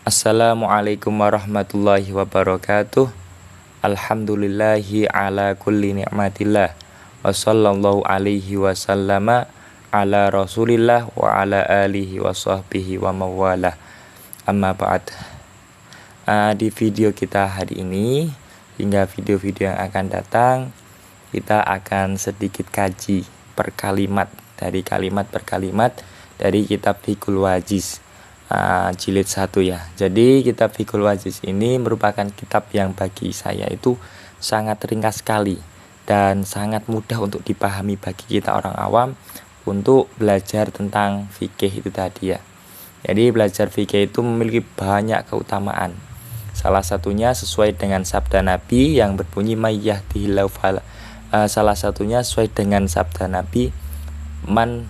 Assalamualaikum warahmatullahi wabarakatuh. Alhamdulillahi ala kulli ni'matillah. Wa sallallahu alaihi wasallama ala rasulillah wa ala alihi wa sahbihi wa mawalah. Amma ba'd. Di video kita hari ini hingga video-video yang akan datang, kita akan sedikit kaji per kalimat dari kalimat per kalimat dari kitab Fiqhul Wajiz. Jilid 1 ya. Jadi kitab Fiqhul Wajiz ini merupakan kitab yang bagi saya itu sangat ringkas sekali dan sangat mudah untuk dipahami bagi kita orang awam untuk belajar tentang fikih itu tadi ya. Jadi belajar fikih itu memiliki banyak keutamaan. Salah satunya sesuai dengan sabda Nabi yang berbunyi mayyahdihillahu fala. Salah satunya sesuai dengan sabda Nabi man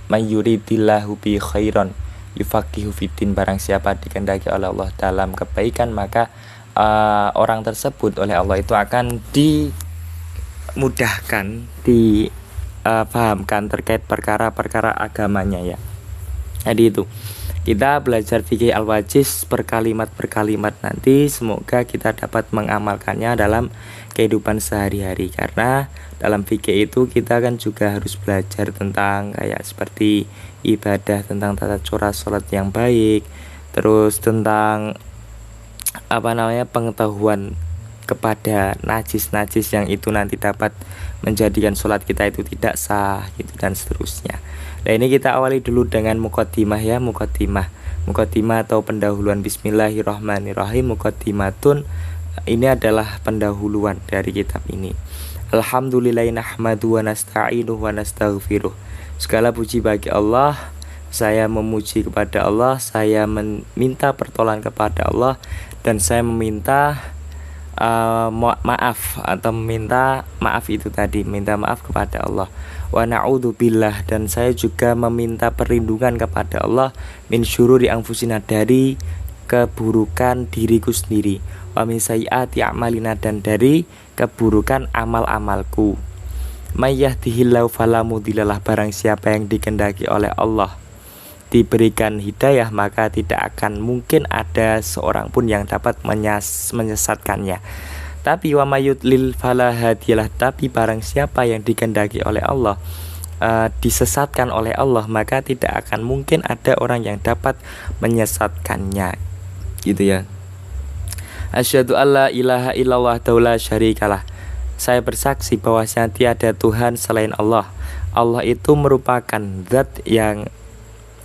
yuridillahu bi khairan yufaqihu fiddin, barang siapa dikehendaki oleh Allah dalam kebaikan maka orang tersebut oleh Allah itu akan dimudahkan, dipahamkan terkait perkara-perkara agamanya ya. Jadi itu kita belajar fikih al-wajiz per kalimat nanti, semoga kita dapat mengamalkannya dalam kehidupan sehari-hari, karena dalam fikih itu kita kan juga harus belajar tentang kayak seperti ibadah, tentang tata cara sholat yang baik, terus tentang pengetahuan kepada najis yang itu nanti dapat menjadikan sholat kita itu tidak sah gitu dan seterusnya. Nah ini kita awali dulu dengan muqaddimah ya, muqaddimah atau pendahuluan. Bismillahirrahmanirrahim. Muqaddimatun, ini adalah pendahuluan dari kitab ini. Alhamdulillahi nahmadu wa nasta'inu wa nastaghfiruh. Segala puji bagi Allah, saya memuji kepada Allah, saya meminta pertolongan kepada Allah, dan saya meminta maaf atau meminta maaf itu tadi, minta maaf kepada Allah. Wa na'udzubillah, dan saya juga meminta perlindungan kepada Allah min syururi anfusina, dari keburukan diriku sendiri, wa min sayyiati a'malina, dan dari keburukan amal-amalku. May yahdihillahu fala mudhillalah, barang siapa yang dikehendaki oleh Allah diberikan hidayah maka tidak akan mungkin ada seorang pun yang dapat menyesatkannya. Tapi wa may yudlil fala hadiyalah, tapi barang siapa yang dikehendaki oleh Allah disesatkan oleh Allah maka tidak akan mungkin ada orang yang dapat menyesatkannya. Gitu ya. Asyhadu alla ilaha illallah la syarikalah. Saya bersaksi bahwasanya tiada Tuhan selain Allah. Allah itu merupakan zat yang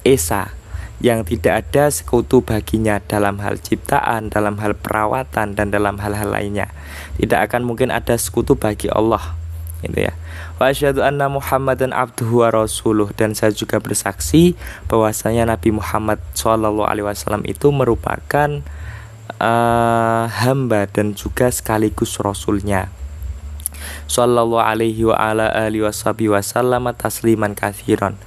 esa, yang tidak ada sekutu baginya dalam hal ciptaan, dalam hal perawatan, dan dalam hal-hal lainnya. Tidak akan mungkin ada sekutu bagi Allah, gitu ya. Wa asyhadu anna Muhammadan abduhu wa rasuluh, dan saya juga bersaksi bahwasanya Nabi Muhammad SAW itu merupakan hamba dan juga sekaligus rasulnya. Sallallahu alaihi wa ala alihi wasallam tasliman katsiran.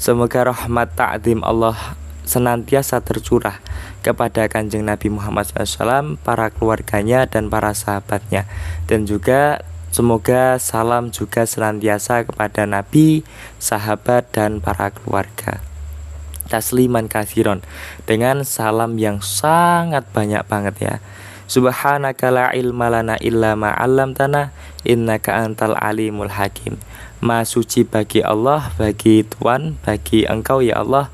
Semoga rahmat ta'zim Allah senantiasa tercurah kepada Kanjeng Nabi Muhammad SAW, para keluarganya dan para sahabatnya, dan juga semoga salam juga senantiasa kepada Nabi, sahabat, dan para keluarga. Tasliman katsiran, dengan salam yang sangat banyak banget ya. Subhanaka la ilma lana illa ma 'allamtana innaka antal alimul hakim. Maha suci bagi Allah, bagi Tuhan, bagi Engkau ya Allah,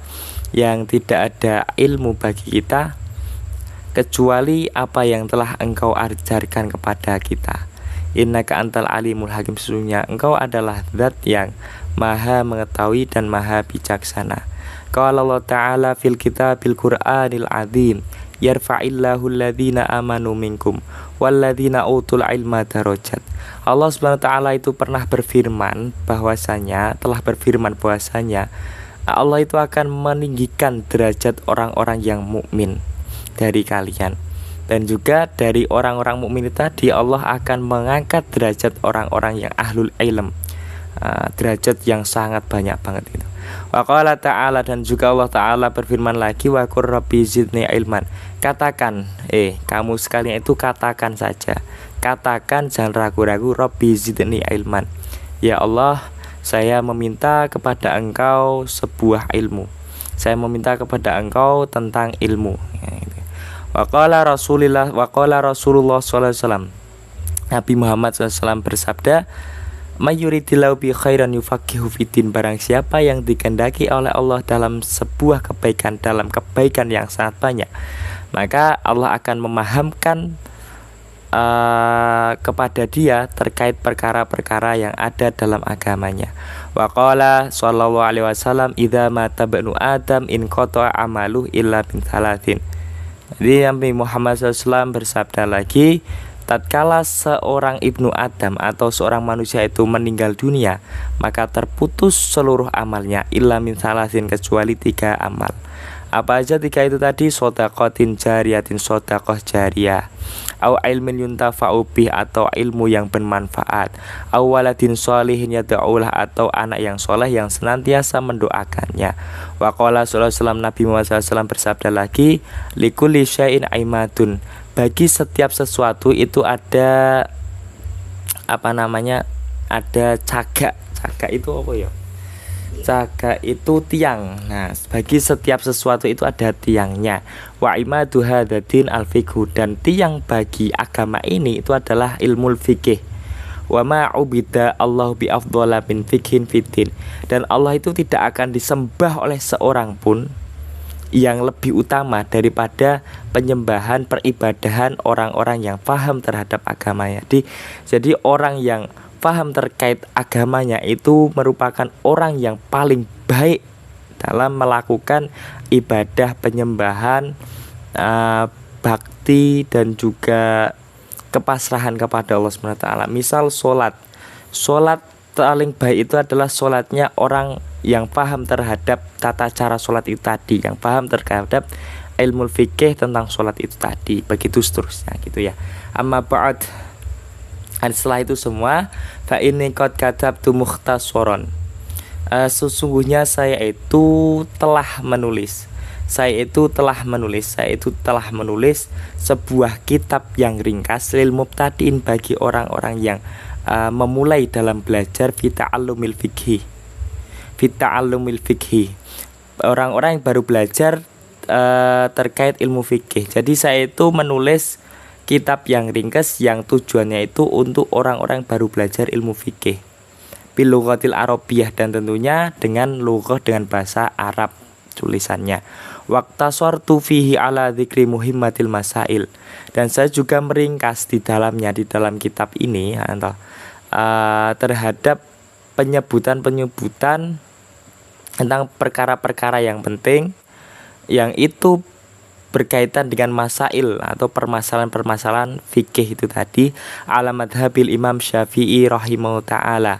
yang tidak ada ilmu bagi kita kecuali apa yang telah Engkau ajarkan kepada kita. Innaka antal alimul hakim, sesungguhnya Engkau adalah zat yang maha mengetahui dan maha bijaksana. Qala Allah Ta'ala fil kitabil Qur'anil azim, yarfa'illahu alladhina amanu minkum walladhina utul ilma darajat. Allah Subhanahu wa taala itu pernah berfirman bahwasanya Allah itu akan meninggikan derajat orang-orang yang mukmin dari kalian, dan juga dari orang-orang mukmin tadi Allah akan mengangkat derajat orang-orang yang ahlul ilm, derajat yang sangat banyak banget itu. Wa qala ta'ala, dan juga Allah Ta'ala berfirman lagi, wa qur rabbi zidni ilman. Katakan, kamu sekalian itu katakan saja, katakan, jangan ragu-ragu, rabbi zidni ilman, ya Allah, saya meminta kepada Engkau sebuah ilmu, saya meminta kepada engkau tentang ilmu. Ya, gitu. Waqala Rasulullah sallallahu alaihi wasallam. Nabi Muhammad SAW bersabda, "Mayuridillahu bi khairan yufaqihu fiddin." Barang siapa yang dikehendaki oleh Allah dalam sebuah kebaikan, dalam kebaikan yang sangat banyak, maka Allah akan memahamkan kepada dia terkait perkara-perkara yang ada dalam agamanya. Wa qala sallallahu alaihi wasallam, "Idza mata banu Adam in qata'a amaluhu illa min thalathin." Jadi Nabi Muhammad SAW bersabda lagi, tatkala seorang ibnu Adam atau seorang manusia itu meninggal dunia, maka terputus seluruh amalnya illa min thalathin, kecuali 3 amal. Apa aja 3 itu tadi? Shadaqatin jariyatin, sedekah jariyah, au ilmin yuntafa'u bih, atau ilmu yang bermanfaat, au waladin sholihin yad'ulah, atau anak yang soleh yang senantiasa mendoakannya. Wa qala sallallahu alaihi wasallam, Nabi Muhammad SAW bersabda lagi, likulli syai'in aimatun, bagi setiap sesuatu itu ada ada cagak. Cagak itu apa ya? Cagak itu tiang. Nah, bagi setiap sesuatu itu ada tiangnya. Wa imadu hadzal al-fiqhu, dan tiang bagi agama ini itu adalah ilmu fikih. Wa ma ubida Allah bi afdhala min fikhin fiddin, dan Allah itu tidak akan disembah oleh seorang pun yang lebih utama daripada penyembahan peribadahan orang-orang yang paham terhadap agamanya. Jadi orang yang paham terkait agamanya itu merupakan orang yang paling baik dalam melakukan ibadah penyembahan, bakti, dan juga kepasrahan kepada Allah SWT. Misal sholat paling baik itu adalah sholatnya orang yang paham terhadap tata cara sholat itu tadi, yang paham terhadap ilmu fikih tentang sholat itu tadi, begitu seterusnya gitu ya. Amma ba'd, dan setelah itu semua, fa inni qad katabtu mukhtasaran, sesungguhnya saya itu telah menulis sebuah kitab yang ringkas lil mubtadiin, bagi orang-orang yang memulai dalam belajar fita'allumil fikhi, orang-orang yang baru belajar terkait ilmu fikih. Jadi saya itu menulis kitab yang ringkas yang tujuannya itu untuk orang-orang baru belajar ilmu fikih, bil lughatil arabiyyah, dan tentunya dengan lughah, dengan bahasa Arab tulisannya. Waqtasartu fihi ala dzikri muhimmatil masail, dan saya juga meringkas di dalam kitab ini terhadap penyebutan tentang perkara-perkara yang penting yang itu berkaitan dengan masail atau permasalahan-permasalahan fikih itu tadi, ala madhabil Imam Syafi'i rahimahullah ta'ala.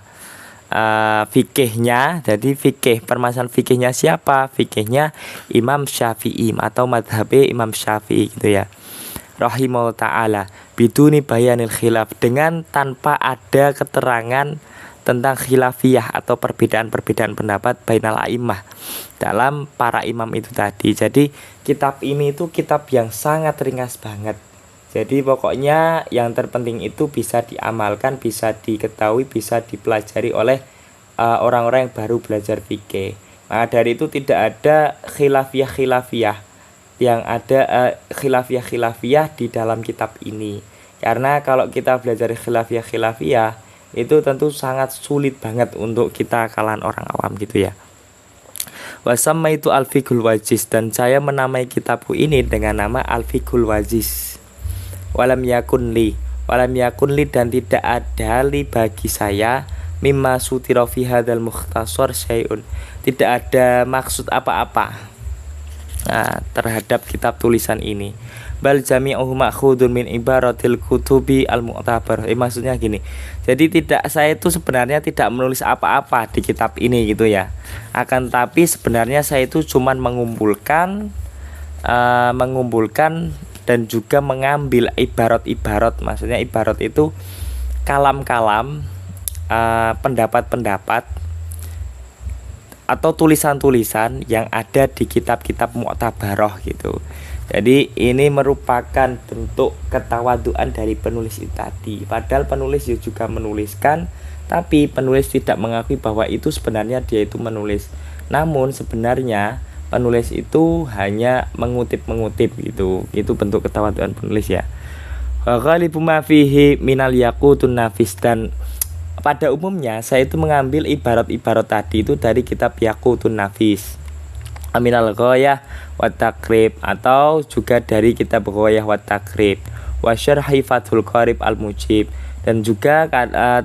Fikihnya, jadi permasalahan fikihnya siapa? Fikihnya Imam Syafi'i atau madhabe Imam Syafi'i gitu ya, rahimahullah ta'ala, biduni bayanil khilaf, dengan tanpa ada keterangan tentang khilafiyah atau perbedaan-perbedaan pendapat bainal a'immah, dalam para imam itu tadi. Jadi kitab ini itu kitab yang sangat ringkas banget. Jadi pokoknya yang terpenting itu bisa diamalkan, bisa diketahui, bisa dipelajari oleh orang-orang yang baru belajar fikih. Nah, dari itu tidak ada khilafiyah yang ada khilafiyah di dalam kitab ini. Karena kalau kita belajar khilafiyah itu tentu sangat sulit banget untuk kita kalangan orang awam gitu ya. Wasamma itu al-fiqhul wajiz, dan saya menamai kitabku ini dengan nama al-fiqhul wajiz. Walam yakun li, dan tidak ada li bagi saya mimma sutira fi hadzal mukhtasar syai'un, tidak ada maksud apa-apa terhadap kitab tulisan ini. Bal jami'uhu ma'khudun min ibaratil kutubi al-mu'tabar. Maksudnya gini. Jadi saya itu sebenarnya tidak menulis apa-apa di kitab ini gitu ya. Akan tapi sebenarnya saya itu cuman mengumpulkan dan juga mengambil ibarat-ibarat. Maksudnya ibarat itu kalam-kalam, pendapat-pendapat atau tulisan-tulisan yang ada di kitab-kitab mu'tabaroh gitu. Jadi ini merupakan bentuk ketawaduan dari penulis itu tadi. Padahal penulis juga menuliskan, tapi penulis tidak mengakui bahwa itu sebenarnya dia itu menulis. Namun sebenarnya penulis itu hanya mengutip gitu. Itu bentuk ketawaduan penulis ya. Wa ghalibu ma fihi minal yaqutun nafis, dan pada umumnya saya itu mengambil ibarat-ibarat tadi itu dari kitab Yaqutun Nafis, Aminal Ghoyah wa Takrib, atau juga dari kitab Ghoyah wa Takrib, wa Syarhi Fathul Qarib Al-Mujib, dan juga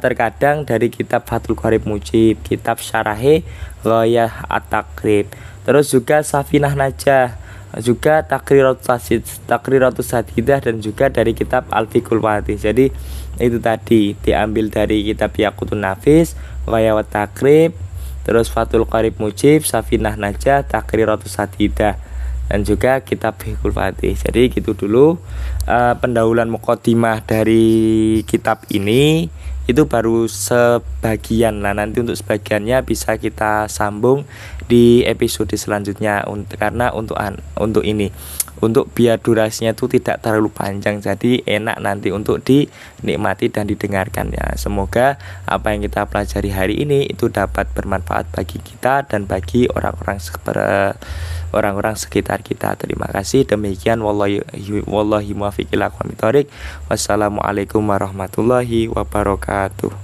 terkadang dari kitab Fathul Qarib Mujib, kitab Syarahi Ghoyah At-Takrib, terus juga Safinah Najah, juga Takriratus Sadidah, dan juga dari kitab Al-Fiqhul Wadih. Jadi itu tadi diambil dari kitab Yaqutun Nafis, Ghoyah wa Takrib, terus Fathul Qarib Mujib, Safinah Najah, Takriratus Sadidah, dan juga kitab Fiqhul Wadih. Jadi gitu dulu pendahuluan muqaddimah dari kitab ini. Itu baru sebagian. Nah, nanti untuk sebagiannya bisa kita sambung di episode selanjutnya, karena untuk ini, untuk biar durasinya itu tidak terlalu panjang, jadi enak nanti untuk dinikmati dan didengarkan ya. Semoga apa yang kita pelajari hari ini itu dapat bermanfaat bagi kita dan bagi orang-orang sekitar kita. Terima kasih. Demikian, wallahi muwaffiq ila aqwamit thoriq. Wassalamualaikum warahmatullahi wabarakatuh.